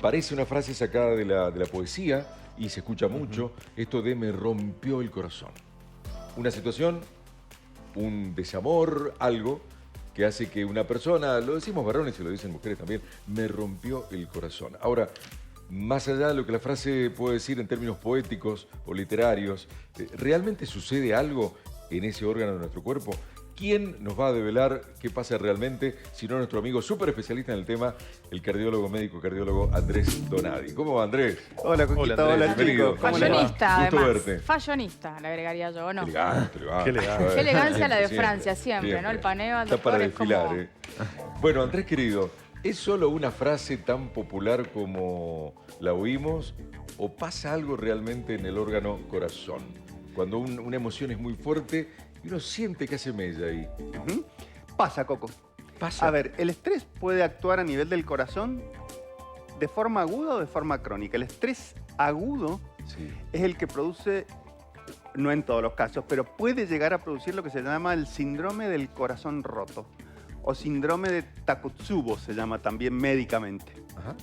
Parece una frase sacada de la poesía y se escucha mucho, esto de me rompió el corazón. Una situación, un desamor, algo que hace que una persona, lo decimos varones y lo dicen mujeres también, me rompió el corazón. Ahora, más allá de lo que la frase puede decir en términos poéticos o literarios, ¿realmente sucede algo en ese órgano de nuestro cuerpo? ¿Quién nos va a develar qué pasa realmente? Si no, nuestro amigo súper especialista en el tema, el cardiólogo, médico cardiólogo Andrés Donadi. ¿Cómo va, Andrés? Hola, Coquito. Hola, bienvenido. chicos. ¿Cómo le va? Fallonista, Gusto además. verte. Fallonista, le agregaría yo, ¿o no? Elegante, elegante. Qué elegante. Qué elegancia la de Siempre, Francia, siempre, ¿no? El paneo al Está para doctor es desfilar, como... Bueno, Andrés, querido, ¿es solo una frase tan popular como la oímos o pasa algo realmente en el órgano corazón? Cuando una emoción es muy fuerte y uno siente que hace mella ahí. Ujú. Pasa, Coco. Pasa. A ver, el estrés puede actuar a nivel del corazón de forma aguda o de forma crónica. El estrés agudo Sí. es el que produce, no en todos los casos, pero puede llegar a producir lo que se llama el síndrome del corazón roto o síndrome de Takotsubo, se llama también médicamente. Ajá.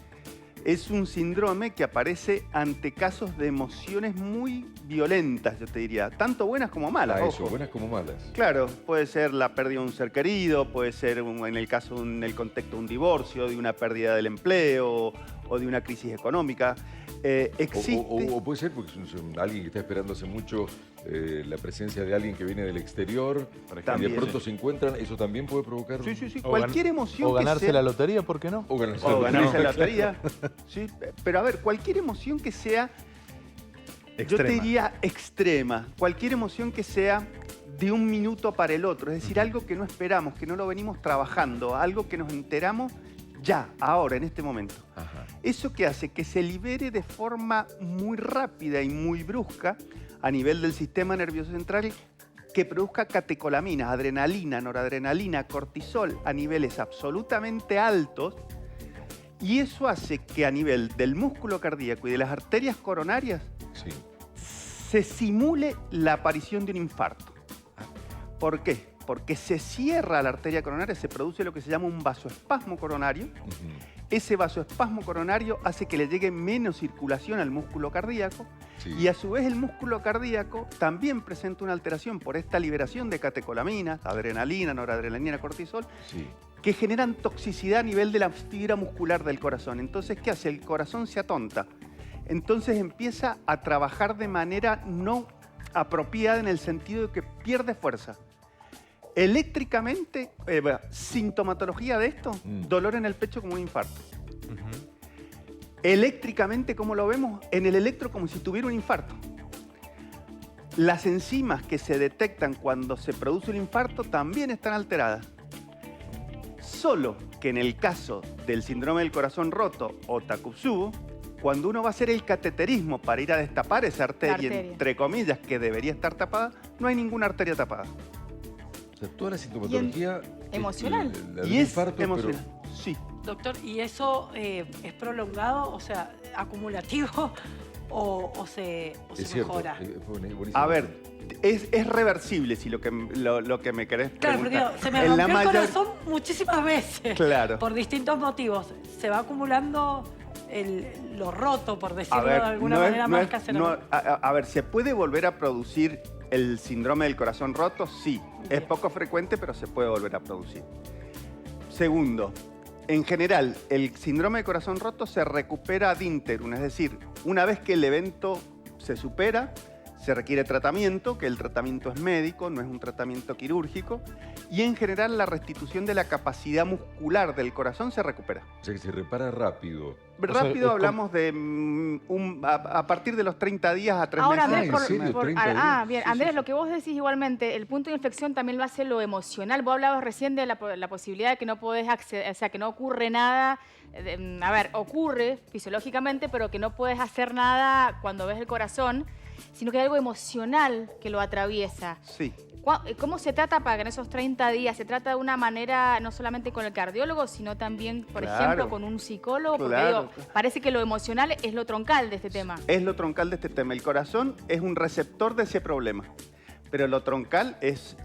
Es un síndrome que aparece ante casos de emociones muy violentas, yo te diría, tanto buenas como malas. Eso, ojo. buenas como malas. Claro, puede ser la pérdida de un ser querido, puede ser en el caso, en el contexto de un divorcio, de una pérdida del empleo o de una crisis económica. Existe... O puede ser porque es alguien que está esperando hace mucho la presencia de alguien que viene del exterior y También. de pronto se encuentran, eso también puede provocar... Sí, sí, sí. O Cualquier gan- emoción O ganarse que sea... la lotería, ¿por qué no? O ganarse, O ganarse la claro. lotería. Sí, pero a ver, cualquier emoción que sea, yo te diría extrema. Cualquier emoción que sea de un minuto para el otro. Es decir, algo que no esperamos, que no lo venimos trabajando, algo que nos enteramos ya, ahora, en este momento. Ajá. Eso que hace que se libere de forma muy rápida y muy brusca a nivel del sistema nervioso central, que produzca catecolaminas, adrenalina, noradrenalina, cortisol a niveles absolutamente altos. Y eso hace que a nivel del músculo cardíaco y de las arterias coronarias Sí. se simule la aparición de un infarto. ¿Por qué? Porque se cierra la arteria coronaria, se produce lo que se llama un vasoespasmo coronario. Ujú. Ese vasoespasmo coronario hace que le llegue menos circulación al músculo cardíaco Sí. y a su vez el músculo cardíaco también presenta una alteración por esta liberación de catecolaminas, adrenalina, noradrenalina, cortisol, Sí. que generan toxicidad a nivel de la fibra muscular del corazón. Entonces, ¿qué hace? El corazón se atonta. Entonces empieza a trabajar de manera no apropiada en el sentido de que pierde fuerza. Eléctricamente, sintomatología de esto, dolor en el pecho como un infarto. Eléctricamente, ¿cómo lo vemos? En el electro como si tuviera un infarto. Las enzimas que se detectan cuando se produce un infarto también están alteradas. Solo que en el caso del síndrome del corazón roto o Takotsubo, cuando uno va a hacer el cateterismo para ir a destapar esa arteria, entre comillas, que debería estar tapada, no hay ninguna arteria tapada. O sea, toda la sintomatología... emocional. la del Y es infarto, pero- emocional. Sí. Doctor, ¿y eso es prolongado, o sea, acumulativo o se Es cierto. mejora? Fue buenísimo. A ver, es reversible si lo que me querés Claro, porque preguntar. digo, se me En la rompió el mayor- corazón muchísimas veces. Claro. Por distintos motivos. Se va acumulando lo roto, por decirlo de alguna no manera no más es- casera. no- a ver, ¿se puede volver a producir el síndrome del corazón roto? Sí. Es Bien. poco frecuente, pero se puede volver a producir. Segundo, en general, el síndrome de corazón roto se recupera ad interum, es decir, una vez que el evento se supera, se requiere tratamiento, que el tratamiento es médico, no es un tratamiento quirúrgico, y en general la restitución de la capacidad muscular del corazón se recupera. O sea, que se repara rápido. sea, Rápido es hablamos de a partir de los 30 días a 3 Ahora, meses. Andrés, ¿en serio? 30 días. bien, Sí, Andrés, sí, lo que vos decís igualmente, el punto de inflexión también lo hace lo emocional. Vos hablabas recién de la posibilidad de que no podés acceder, o sea, que no ocurre nada. A ver, ocurre fisiológicamente, pero que no puedes hacer nada cuando ves el corazón, sino que hay algo emocional que lo atraviesa. Sí. ¿Cómo se trata para que en esos 30 días se trata de una manera no solamente con el cardiólogo, sino también, por Claro. ejemplo, con un psicólogo? Porque Claro. digo, parece que lo emocional es lo troncal de este tema. Es lo troncal de este tema. El corazón es un receptor de ese problema. Pero lo troncal es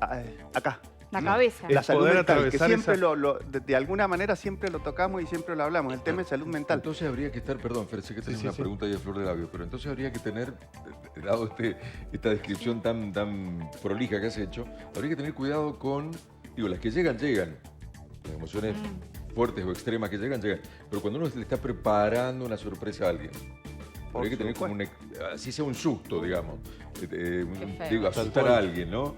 acá. La cabeza. La salud poder mental, que atravesar siempre esa- de alguna manera siempre lo tocamos y siempre lo hablamos, el tema de salud mental. Entonces habría que estar, perdón, Fer, sé que tenés sí, una sí. pregunta ahí de flor de labio, pero entonces habría que tener, dado esta descripción tan prolija que has hecho, habría que tener cuidado con, digo, las que llegan, llegan. Las emociones fuertes o extremas que llegan, llegan. Pero cuando uno le está preparando una sorpresa a alguien, habría que tener como así sea un susto, digamos. feo. Digo, asustar a alguien, ¿no?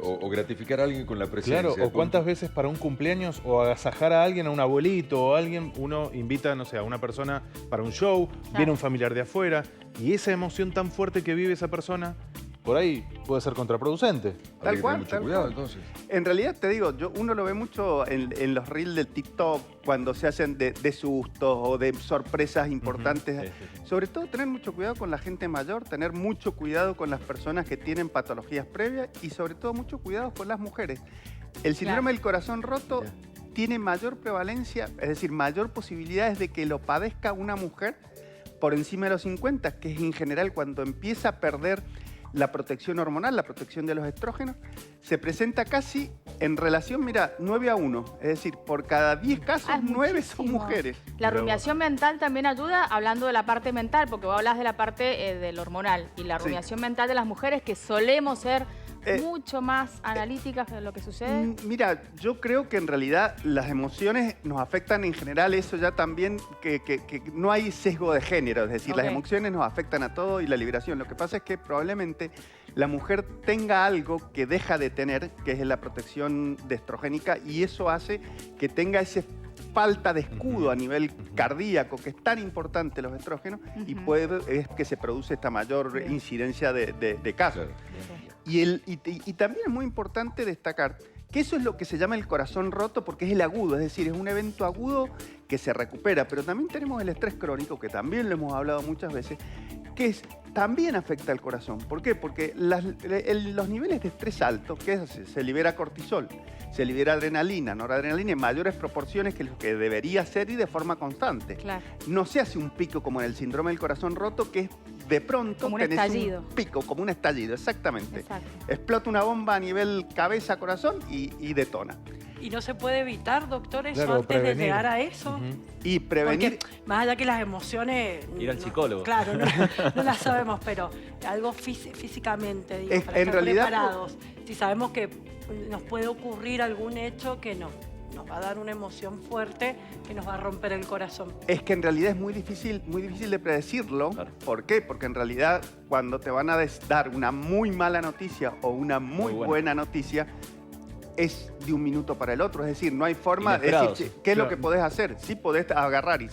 O gratificar a alguien con la presencia. Claro, o cuántas veces para un cumpleaños o agasajar a alguien, a un abuelito o a alguien, uno invita, no sé, a una persona para un show, viene un familiar de afuera y esa emoción tan fuerte que vive esa persona, por ahí puede ser contraproducente. Habría que Tal tener cual, mucho tal cuidado, cual. entonces. En realidad, te digo, uno lo ve mucho en los reels del TikTok, cuando se hacen de sustos o de sorpresas importantes. Sobre todo, tener mucho cuidado con la gente mayor, tener mucho cuidado con las personas que tienen patologías previas y sobre todo mucho cuidado con las mujeres. El síndrome del corazón roto tiene mayor prevalencia, es decir, mayor posibilidades de que lo padezca una mujer por encima de los 50, que es en general cuando empieza a perder la protección hormonal, la protección de los estrógenos, se presenta casi en relación, mira, 9-1. Es decir, por cada 10 casos, Ah, es 9 son muchísimo. mujeres. La rumiación mental también ayuda, hablando de la parte mental, porque vos hablas de la parte del hormonal. Y la Sí. rumiación mental de las mujeres, que solemos ser Eh, mucho más analíticas de lo que sucede. Mira, yo creo que en realidad las emociones nos afectan en general, eso ya también, que no hay sesgo de género, es decir, las Ok. emociones nos afectan a todo y la liberación. Lo que pasa es que probablemente la mujer tenga algo que deja de tener, que es la protección de estrogénica, y eso hace que tenga ese falta de escudo a nivel cardíaco, que es tan importante los estrógenos, y es que se produce esta mayor incidencia de casos. Claro. Y también es muy importante destacar que eso es lo que se llama el corazón roto, porque es el agudo, es decir, es un evento agudo que se recupera, pero también tenemos el estrés crónico, que también lo hemos hablado muchas veces, también afecta al corazón. ¿Por qué? Porque los niveles de estrés alto, ¿qué hace? Se libera cortisol, se libera adrenalina, noradrenalina en mayores proporciones que lo que debería ser y de forma constante. Claro. No se hace un pico como en el síndrome del corazón roto, que es de pronto Como un tenés estallido. un pico, como un estallido, exactamente. Exacto. Explota una bomba a nivel cabeza-corazón y detona. ¿Y no se puede evitar, doctor, eso Claro, antes prevenir. de llegar a eso? Y prevenir... Porque más allá que las emociones... Ir al psicólogo. Claro, no las sabemos, pero algo físicamente, digo, Es- para en estar realidad, preparados. Si sabemos que nos puede ocurrir algún hecho que nos va a dar una emoción fuerte que nos va a romper el corazón. Es que en realidad es muy difícil de predecirlo. Claro. ¿Por qué? Porque en realidad cuando te van a dar una muy mala noticia o una muy buena noticia, es de un minuto para el otro. Es decir, no hay forma de Inesperados. decir qué es lo Claro. que podés hacer. Sí podés agarrar y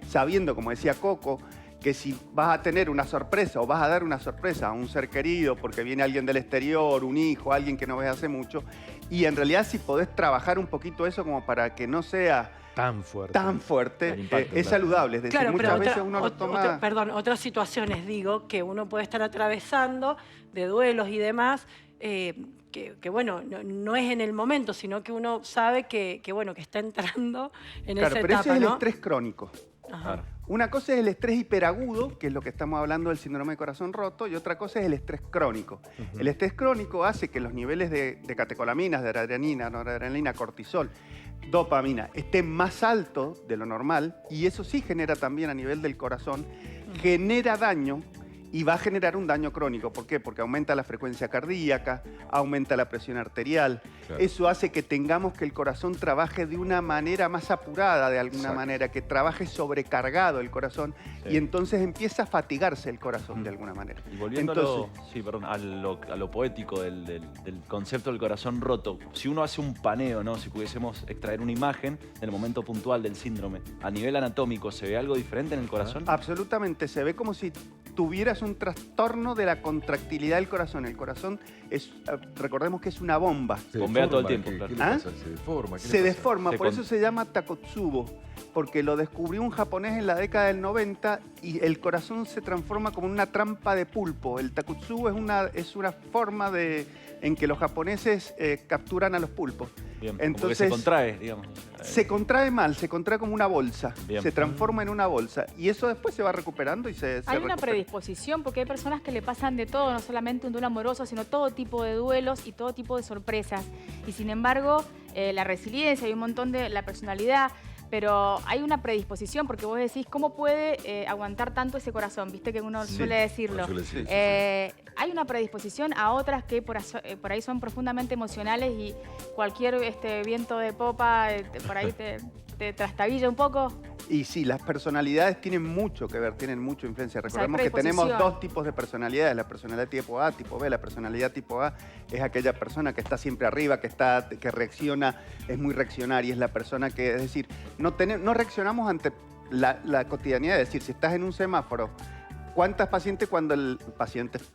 sabiendo, como decía Coco, que si vas a tener una sorpresa o vas a dar una sorpresa a un ser querido porque viene alguien del exterior, un hijo, alguien que no ves hace mucho, y en realidad si podés trabajar un poquito eso como para que no sea Tan fuerte. tan fuerte, El impacto, es claro. saludable. Es decir, Claro, muchas pero veces uno lo toma... otras situaciones, digo, que uno puede estar atravesando de duelos y demás, que bueno, no es en el momento, sino que uno sabe que bueno, que está entrando en Claro, esa pero etapa, ese es el ¿no? estrés crónico. Ajá. Claro. Una cosa es el estrés hiperagudo, que es lo que estamos hablando del síndrome de corazón roto, y otra cosa es el estrés crónico. El estrés crónico hace que los niveles de catecolaminas, de adrenalina, noradrenalina, cortisol, dopamina, estén más altos de lo normal, y eso sí genera también a nivel del corazón, genera daño y va a generar un daño crónico. ¿Por qué? Porque aumenta la frecuencia cardíaca, aumenta la presión arterial. Claro. Eso hace que tengamos que el corazón trabaje de una manera más apurada, de alguna Exacto. manera, que trabaje sobrecargado el corazón, Sí. y entonces empieza a fatigarse el corazón de alguna manera. Y volviendo a lo poético del concepto del corazón roto, si uno hace un paneo, ¿no? Si pudiésemos extraer una imagen del momento puntual del síndrome, a nivel anatómico, ¿se ve algo diferente en el corazón? Absolutamente, se ve como si tuvieras un trastorno de la contractilidad del corazón. El corazón recordemos que es una bomba. Se Bombea todo el deforma, tiempo, ¿qué claro. le pasa? Se deforma. ¿qué le Se pasa? deforma, Se por con- eso se llama Takotsubo, porque lo descubrió un japonés en la década del 90 y el corazón se transforma como en una trampa de pulpo. El Takotsubo es una forma en que los japoneses capturan a los pulpos. Bien, como que Entonces, se contrae, digamos. se contrae mal, se contrae como una bolsa, Bien. se transforma en una bolsa y eso después se va recuperando y se Hay una recupera. predisposición porque hay personas que le pasan de todo, no solamente un duelo amoroso, sino todo tipo de duelos y todo tipo de sorpresas. Y sin embargo, la resiliencia y un montón de la personalidad, pero hay una predisposición porque vos decís, ¿cómo puede aguantar tanto ese corazón? Viste que uno Sí, suele decirlo. suele decir, Hay una predisposición a otras que por ahí son profundamente emocionales y cualquier viento de popa por ahí te trastabilla un poco. Y sí, las personalidades tienen mucho que ver, tienen mucha influencia. sea, hay Recordemos que tenemos predisposición. dos tipos de personalidades, la personalidad tipo A, tipo B. La personalidad tipo A es aquella persona que está siempre arriba, que reacciona, es muy reaccionaria, es la persona que, es decir, no reaccionamos ante la cotidianidad, es decir, si estás en un semáforo, ¿cuántas pacientes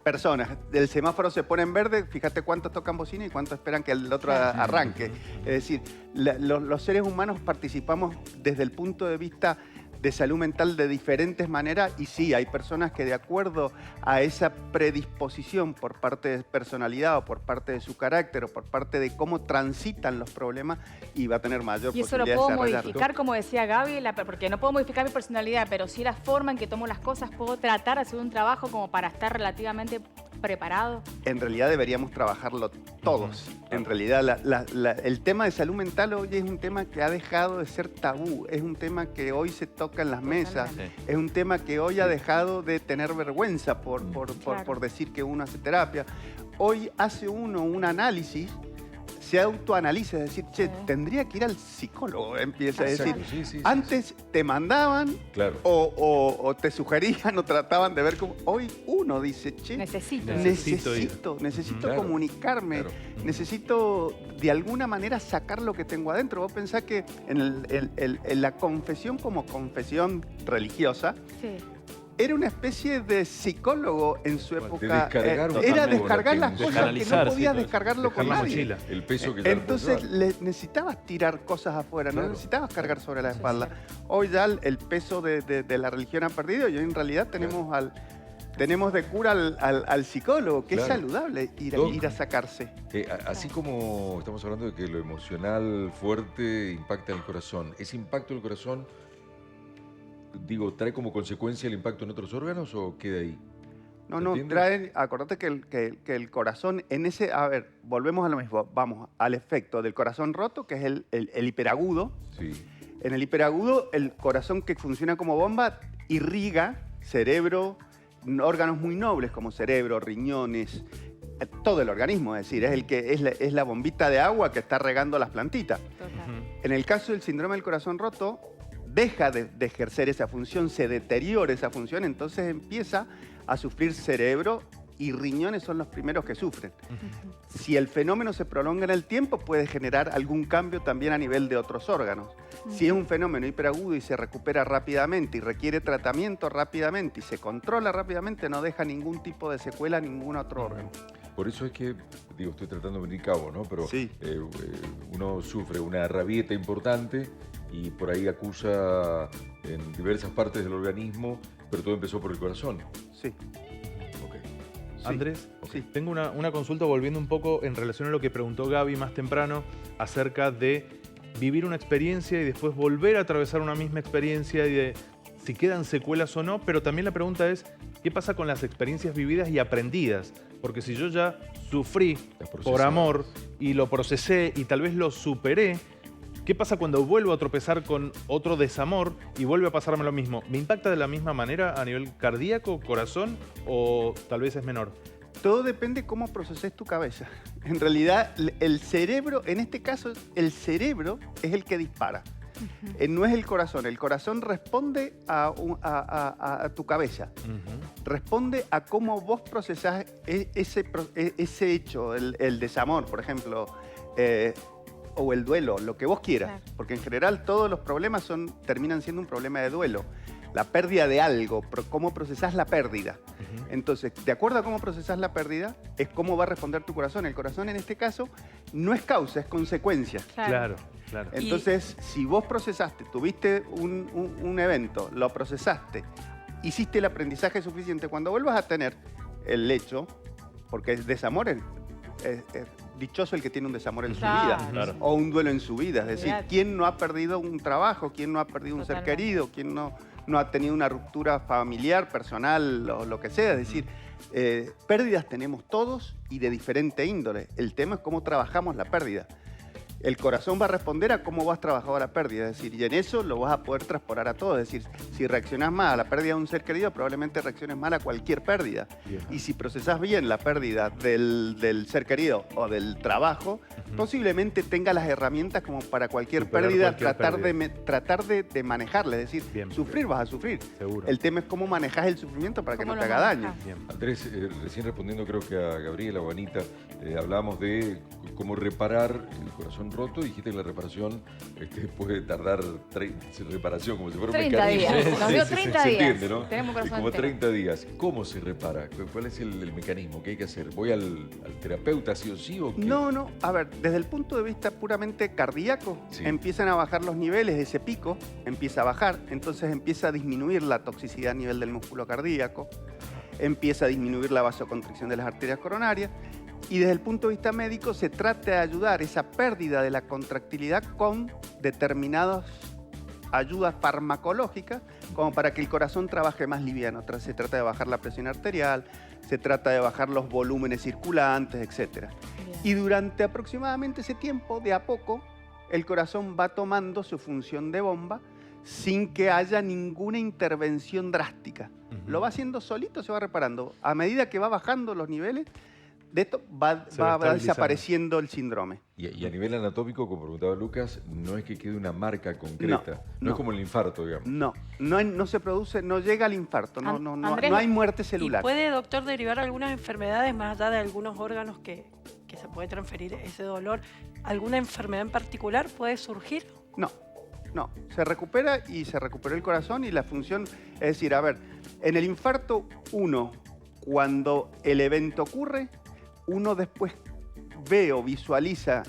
personas, del semáforo se pone en verde? Fíjate cuántos tocan bocina y cuántos esperan que el otro arranque. Es decir, los seres humanos participamos desde el punto de vista de salud mental de diferentes maneras y sí, hay personas que de acuerdo a esa predisposición por parte de personalidad o por parte de su carácter o por parte de cómo transitan los problemas y va a tener mayor Y eso lo posibilidad de puedo desarrollarlo. modificar, como decía Gaby, porque no puedo modificar mi personalidad, pero sí la forma en que tomo las cosas, puedo tratar de hacer un trabajo como para estar relativamente preparado. En realidad deberíamos trabajarlo todos. En realidad el tema de salud mental hoy es un tema que ha dejado de ser tabú, es un tema que hoy se toca en las mesas, Totalmente. es un tema que hoy ha dejado de tener vergüenza por decir que uno hace terapia. Hoy hace uno un análisis, se autoanaliza, es decir, che, tendría que ir al psicólogo, empieza a decir. Exacto, sí, Antes te mandaban claro. o te sugerían o trataban de ver cómo. Hoy uno dice, che, Necesito. necesito Claro, comunicarme, claro. necesito de alguna manera sacar lo que tengo adentro. Vos pensás que en la confesión como confesión religiosa, Sí. era una especie de psicólogo en su De época. descargar un Era poco descargar la las tensión. cosas que no Canalizar, podías sí, descargarlo dejar con la nadie. mochila. El peso que ya no Entonces puedo llevar. necesitabas tirar cosas afuera, Claro. no necesitabas cargar sobre la Eso es espalda. Hoy ya el peso de la religión ha perdido y hoy en realidad tenemos de cura al psicólogo, que Claro. es saludable Doc. ir a sacarse. Así como estamos hablando de que lo emocional fuerte impacta el corazón, ¿ese impacto del corazón, digo, trae como consecuencia el impacto en otros órganos o queda ahí? No, ¿Entiendes? acordate que el corazón en ese, a ver, volvemos a lo mismo, vamos al efecto del corazón roto, que es el hiperagudo. Sí. En el hiperagudo, el corazón que funciona como bomba irriga cerebro, órganos muy nobles como cerebro, riñones, todo el organismo, es decir, es la bombita de agua que está regando las plantitas. Total. En el caso del síndrome del corazón roto, deja de ejercer esa función, se deteriora esa función, entonces empieza a sufrir cerebro y riñones son los primeros que sufren. Si el fenómeno se prolonga en el tiempo, puede generar algún cambio también a nivel de otros órganos. Si es un fenómeno hiperagudo y se recupera rápidamente y requiere tratamiento rápidamente y se controla rápidamente, no deja ningún tipo de secuela a ningún otro órgano. Por eso es que, digo, estoy tratando de venir cabo, ¿no? Pero Sí. uno sufre una rabieta importante y por ahí acusa en diversas partes del organismo, pero todo empezó por el corazón. Sí. Ok. Sí. Andrés, Sí. tengo una consulta volviendo un poco en relación a lo que preguntó Gaby más temprano acerca de vivir una experiencia y después volver a atravesar una misma experiencia y de si quedan secuelas o no, pero también la pregunta es, ¿qué pasa con las experiencias vividas y aprendidas? Porque si yo ya sufrí Las por procesadas. amor y lo procesé y tal vez lo superé, ¿qué pasa cuando vuelvo a tropezar con otro desamor y vuelve a pasarme lo mismo? ¿Me impacta de la misma manera a nivel cardíaco, corazón o tal vez es menor? Todo depende cómo proceses tu cabeza. En realidad, el cerebro, en este caso, el cerebro es el que dispara. No es el corazón. El corazón responde a tu cabeza. Responde a cómo vos procesás ese hecho, el desamor, por ejemplo, o el duelo, lo que vos quieras. Claro. Porque en general todos los problemas terminan siendo un problema de duelo. La pérdida de algo, cómo procesás la pérdida. Entonces, de acuerdo a cómo procesás la pérdida, es cómo va a responder tu corazón. El corazón en este caso no es causa, es consecuencia. Claro. Entonces, si vos procesaste, tuviste un evento, lo procesaste, hiciste el aprendizaje suficiente, cuando vuelvas a tener el hecho, porque el desamor dichoso el que tiene un desamor en Claro. su vida o un duelo en su vida. Es decir, Olvídate. ¿quién no ha perdido un trabajo? ¿Quién no ha perdido un ser Totalmente. querido? ¿Quién no ha tenido una ruptura familiar, personal o lo que sea? Es decir, pérdidas tenemos todos y de diferente índole. El tema es cómo trabajamos la pérdida. El corazón va a responder a cómo has trabajado la pérdida, es decir, y en eso lo vas a poder transportar a todo. Es decir, si reaccionás mal a la pérdida de un ser querido, probablemente reacciones mal a cualquier pérdida. Bien. Y si procesás bien la pérdida del ser querido o del trabajo, posiblemente tenga las herramientas como para cualquier Superar pérdida, cualquier tratar de manejarla. Es decir, Bien. sufrir vas a sufrir. Seguro. El tema es cómo manejás el sufrimiento para que ¿Cómo no te lo haga daño. manejás? Bien. Andrés, recién respondiendo creo que a Gabriela o a Anita, hablábamos de cómo reparar el corazón roto. Dijiste que la reparación puede tardar, reparación como si fuera un 30 mecanismo. días. Nos dio 30 Se días. entiende, ¿no? Tenemos corazón Como entero. 30 días. ¿Cómo se repara? ¿Cuál es el mecanismo? ¿Qué hay que hacer? ¿Voy al terapeuta sí o sí? ¿O qué? No, a ver, desde el punto de vista puramente cardíaco, Sí. empiezan a bajar los niveles de ese pico, empieza a bajar, entonces empieza a disminuir la toxicidad a nivel del músculo cardíaco, empieza a disminuir la vasoconstricción de las arterias coronarias, y desde el punto de vista médico se trata de ayudar esa pérdida de la contractilidad con determinadas ayudas farmacológicas, como para que el corazón trabaje más liviano. Se trata de bajar la presión arterial, se trata de bajar los volúmenes circulantes, etc. Bien. Y durante aproximadamente ese tiempo, de a poco, el corazón va tomando su función de bomba sin que haya ninguna intervención drástica. Lo va haciendo solito, se va reparando. A medida que va bajando los niveles, de esto Se va va estabilizando. desapareciendo el síndrome. Y a nivel anatómico, como preguntaba Lucas, no es que quede una marca concreta. No no. es como el infarto, digamos. No se produce, no llega al infarto, Andrés, no hay muerte ¿Y celular. puede, doctor, derivar algunas enfermedades más allá de algunos órganos que se puede transferir ese dolor? ¿Alguna enfermedad en particular puede surgir? No, se recupera y se recuperó el corazón y la función, es decir, a ver, en el infarto cuando el evento ocurre, uno después ve o visualiza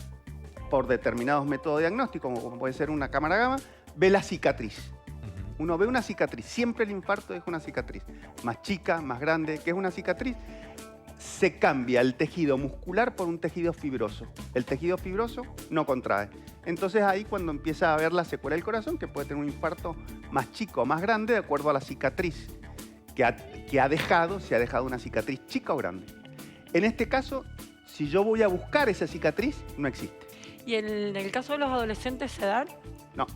por determinados métodos diagnósticos, como puede ser una cámara gamma, ve la cicatriz. Uno ve una cicatriz, siempre el infarto es una cicatriz, más chica, más grande, ¿qué es una cicatriz? Se cambia el tejido muscular por un tejido fibroso. El tejido fibroso no contrae. Entonces ahí cuando empieza a ver la secuela del corazón, que puede tener un infarto más chico o más grande, de acuerdo a la cicatriz que ha dejado, si ha dejado una cicatriz chica o grande. En este caso, si yo voy a buscar esa cicatriz, no existe. ¿Y en el caso de los adolescentes se dan? No.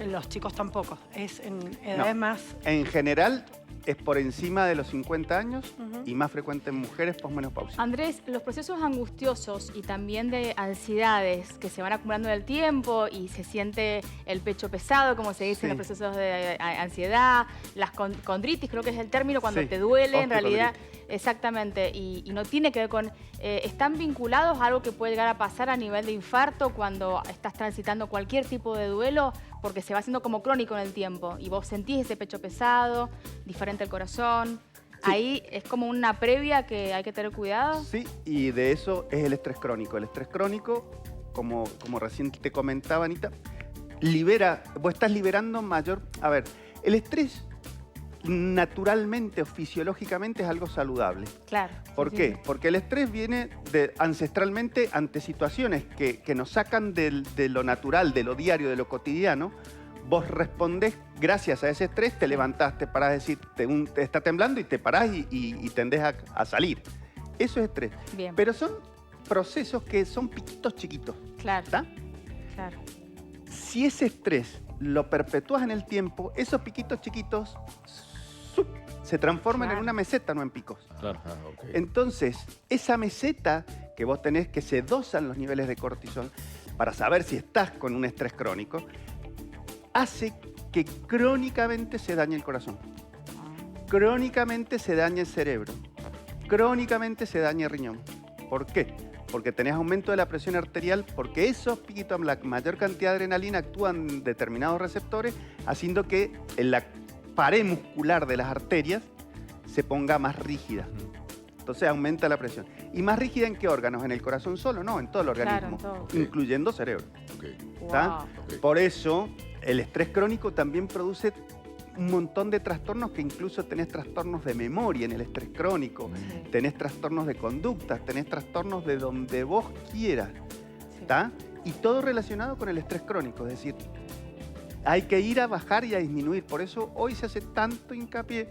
En los chicos tampoco. Es en edades más... En general es por encima de los 50 años Ujú. y más frecuente en mujeres posmenopáusicas. Andrés, los procesos angustiosos y también de ansiedades que se van acumulando en el tiempo y se siente el pecho pesado, como se dice en Sí. los procesos de ansiedad, las condritis, creo que es el término, cuando Sí, te duele en osteocondritis. realidad, exactamente, y no tiene que ver con, están vinculados a algo que puede llegar a pasar a nivel de infarto cuando estás transitando cualquier tipo de duelo, porque se va haciendo como crónico en el tiempo y vos sentís ese pecho pesado, diferente el corazón. Ahí es como una previa que hay que tener cuidado. Sí, y de eso es el estrés crónico. El estrés crónico, como recién te comentaba, Anita, vos estás liberando mayor... A ver, el estrés naturalmente o fisiológicamente es algo saludable. Claro. ¿Por sí, qué? sí. Porque el estrés viene ancestralmente ante situaciones que nos sacan de lo natural, de lo diario, de lo cotidiano. Vos respondés gracias a ese estrés, te levantás, te parás, decir, te está temblando y te parás y tendés a salir. Eso es estrés. Bien, Pero son procesos que son piquitos chiquitos, claro, ¿está? claro. Si ese estrés lo perpetúas en el tiempo, esos piquitos chiquitos se transforman Claro. en una meseta, no en picos. Claro. Ah, ok. Entonces, esa meseta que vos tenés, que se dosan los niveles de cortisol para saber si estás con un estrés crónico, hace que crónicamente se dañe el corazón, crónicamente se dañe el cerebro, crónicamente se dañe el riñón. ¿Por qué? Porque tenés aumento de la presión arterial, porque esos piquitos, la mayor cantidad de adrenalina actúan en determinados receptores, haciendo que la pared muscular de las arterias se ponga más rígida. Entonces aumenta la presión. ¿Y más rígida en qué órganos? ¿En el corazón solo? No, en todo el Claro, organismo, en todo. incluyendo cerebro. Ok, ¿Está? Wow. ok. Por eso, el estrés crónico también produce un montón de trastornos que incluso tenés trastornos de memoria en el estrés crónico, tenés trastornos de conductas, tenés trastornos de donde vos quieras, ¿está? Y todo relacionado con el estrés crónico, es decir, hay que ir a bajar y a disminuir. Por eso hoy se hace tanto hincapié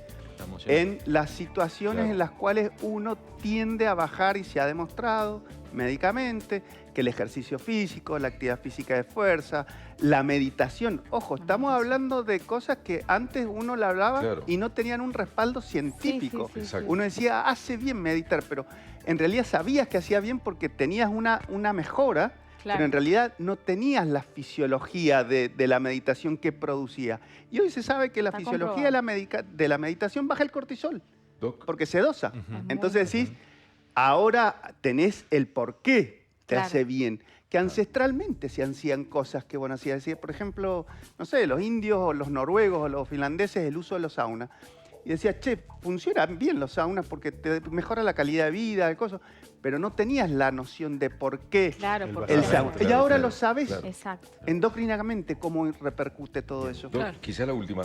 en las situaciones en las cuales uno tiende a bajar y se ha demostrado médicamente que el ejercicio físico, la actividad física de fuerza, la meditación. Ojo, estamos hablando de cosas que antes uno la hablaba y no tenían un respaldo científico. Uno decía, hace bien meditar, pero en realidad sabías que hacía bien porque tenías una mejora, pero en realidad no tenías la fisiología de la meditación que producía. Y hoy se sabe que la fisiología de la meditación baja el cortisol, porque se dosa. Entonces decís, ahora tenés el por qué te hace bien, que ancestralmente se hacían cosas que bueno hacías. Decía, por ejemplo, no sé, los indios o los noruegos o los finlandeses, el uso de los saunas. Y decía, che, funcionan bien los saunas porque te mejora la calidad de vida, el coso, pero no tenías la noción de por qué el sauna. Y ahora lo sabes endocrinamente cómo repercute todo eso. Quizá la última,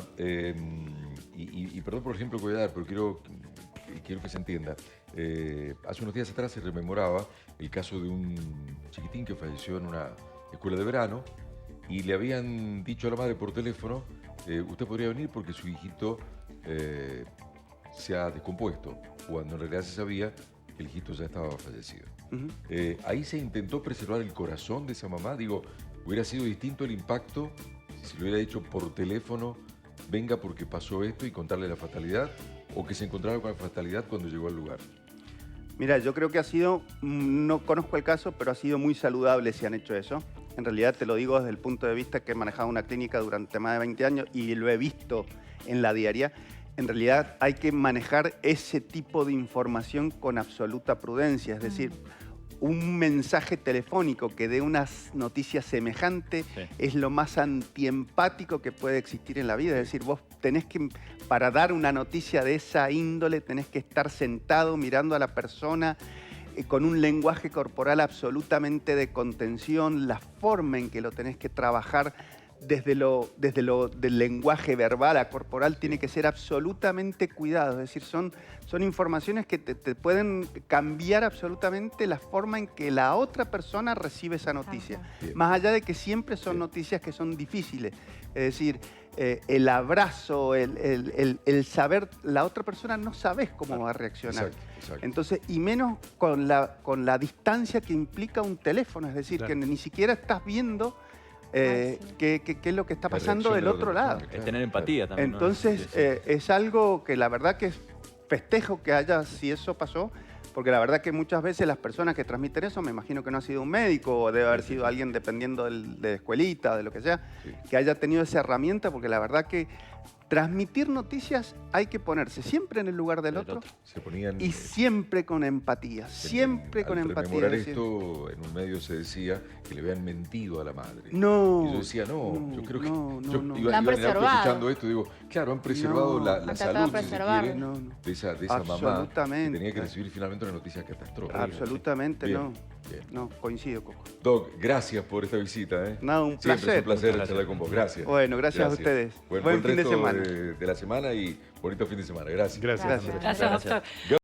y perdón por el ejemplo que voy a dar, pero quiero que se entienda. Hace unos días atrás se rememoraba el caso de un chiquitín que falleció en una escuela de verano y le habían dicho a la madre por teléfono, usted podría venir porque su hijito se ha descompuesto, cuando en realidad se sabía que el hijito ya estaba fallecido. Ahí se intentó preservar el corazón de esa mamá. Digo, hubiera sido distinto el impacto si lo hubiera dicho por teléfono, venga porque pasó esto y contarle la fatalidad, o que se encontrara con la fatalidad cuando llegó al lugar. Mira, yo creo que ha sido, no conozco el caso, pero ha sido muy saludable si han hecho eso. En realidad te lo digo desde el punto de vista que he manejado una clínica durante más de 20 años y lo he visto en la diaria. En realidad hay que manejar ese tipo de información con absoluta prudencia. Es decir, un mensaje telefónico que dé una noticia semejante es lo más antiempático que puede existir en la vida. Es decir, vos tenés que, para dar una noticia de esa índole, tenés que estar sentado mirando a la persona con un lenguaje corporal absolutamente de contención, la forma en que lo tenés que trabajar desde lo del lenguaje verbal a corporal tiene que ser absolutamente cuidado. Es decir, son informaciones que te pueden cambiar absolutamente la forma en que la otra persona recibe esa noticia. Más allá de que siempre son noticias que son difíciles. Es decir, el abrazo, el saber, la otra persona no sabes cómo va a reaccionar. Entonces, y menos con la distancia que implica un teléfono. Es decir, que ni siquiera estás viendo qué es lo que está pasando del otro lado. Es tener empatía también. Entonces, es algo que la verdad que festejo que haya, si eso pasó, porque la verdad que muchas veces las personas que transmiten eso, me imagino que no ha sido un médico o debe haber sido alguien dependiendo de escuelita, de lo que sea, que haya tenido esa herramienta, porque la verdad que transmitir noticias hay que ponerse siempre en el lugar del otro y siempre con empatía, siempre con empatía. Al rememorar esto, en un medio se decía que le habían mentido a la madre. No. Y yo decía, yo creo que... La Iba han preservado. escuchando esto, digo, claro, han preservado la salud, si se quiere, de esa mamá que tenía que recibir finalmente una noticia catastrófica. Absolutamente Bien, no. bien. No, coincido, Coco. Doc, gracias por esta visita. Nada, un Siempre placer. es un placer charlar con vos. Gracias. Bueno, gracias a ustedes. Buen fin de resto semana. de la semana y bonito fin de semana. Gracias. Gracias. Gracias, doctor.